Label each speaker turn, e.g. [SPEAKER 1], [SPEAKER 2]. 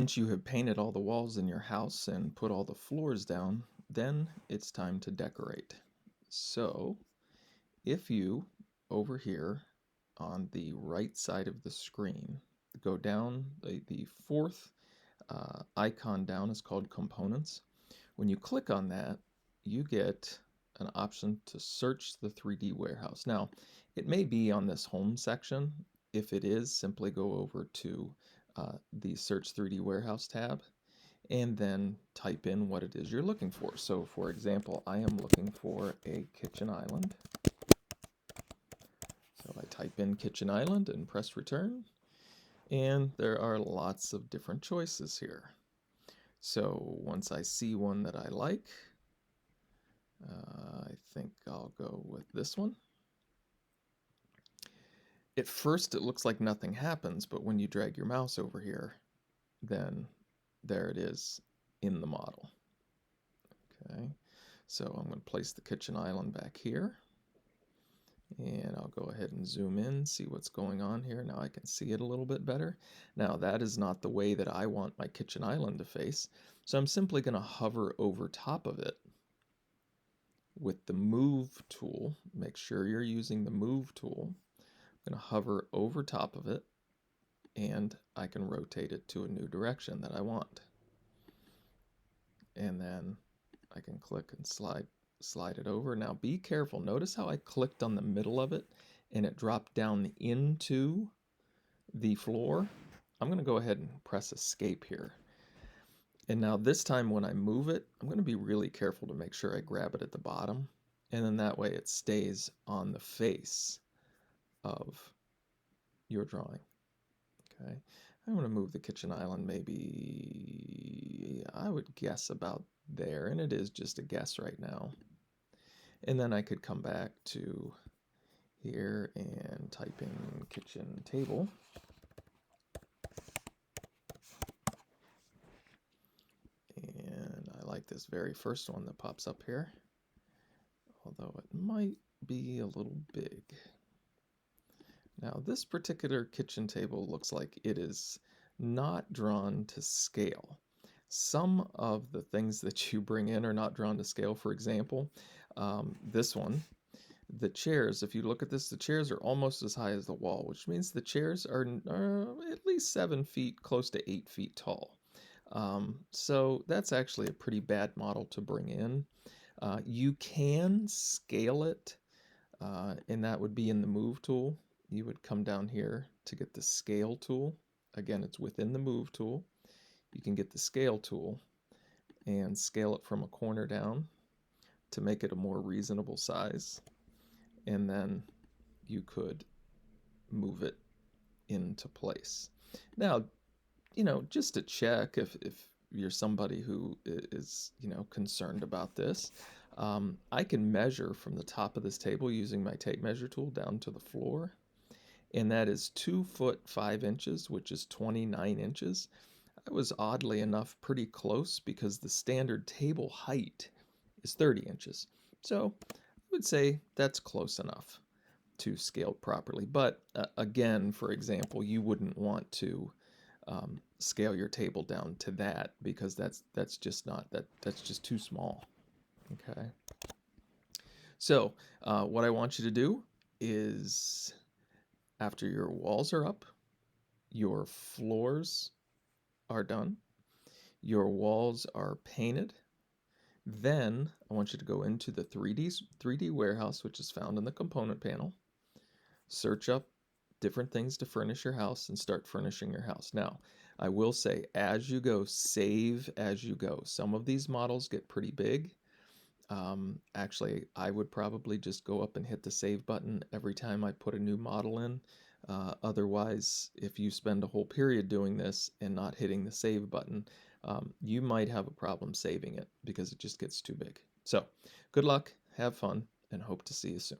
[SPEAKER 1] Once you have painted all the walls in your house and put all the floors down, then it's time to decorate. So, if you, over here on the right side of the screen, go down, the fourth icon down is called Components. When you click on that, you get an option to search the 3D warehouse. Now, it may be on this home section. If it is, simply go over to the Search 3D Warehouse tab and then type in what it is you're looking for. So, for example, I am looking for a kitchen island. So I type in kitchen island and press return, and there are lots of different choices here. So once I see one that I like, I think I'll go with this one. At first it looks like nothing happens, but when you drag your mouse over here, then there it is in the model. Okay, so I'm going to place the kitchen island back here, and I'll go ahead and zoom in, see what's going on here. Now I can see it a little bit better. Now that is not the way that I want my kitchen island to face, so I'm simply going to hover over top of it with the move tool. Make sure you're using the move tool. I'm going to hover over top of it, and I can rotate it to a new direction that I want. And then I can click and slide it over. Now be careful. Notice how I clicked on the middle of it and it dropped down into the floor. I'm going to go ahead and press escape here. And now this time when I move it, I'm going to be really careful to make sure I grab it at the bottom. And then that way it stays on the face of your drawing. Okay. I'm going to move the kitchen island maybe, I would guess about there, and it is just a guess right now. And then I could come back to here and type in kitchen table. And I like this very first one that pops up here, although it might be a little big. Now this particular kitchen table looks like it is not drawn to scale. Some of the things that you bring in are not drawn to scale. For example, this one, the chairs, if you look at this, the chairs are almost as high as the wall, which means the chairs are at least 7 feet, close to 8 feet tall. So that's actually a pretty bad model to bring in. You can scale it, and that would be in the move tool. You would come down here to get the scale tool. Again, it's within the move tool. You can get the scale tool and scale it from a corner down to make it a more reasonable size. And then you could move it into place. Now, just to check if you're somebody who is, concerned about this, I can measure from the top of this table using my tape measure tool down to the floor. And that is 2 foot 5 inches, which is 29 inches. I was oddly enough pretty close because the standard table height is 30 inches. So I would say that's close enough to scale properly. But again, for example, you wouldn't want to scale your table down to that because that's just not that's just too small. Okay. So what I want you to do is, after your walls are up, your floors are done, your walls are painted, then I want you to go into the 3D warehouse, which is found in the component panel, search up different things to furnish your house, and start furnishing your house. Now, I will say, as you go, save as you go. Some of these models get pretty big. Actually, I would probably just go up and hit the save button every time I put a new model in. Otherwise, if you spend a whole period doing this and not hitting the save button, you might have a problem saving it because it just gets too big. So, good luck, have fun, and hope to see you soon.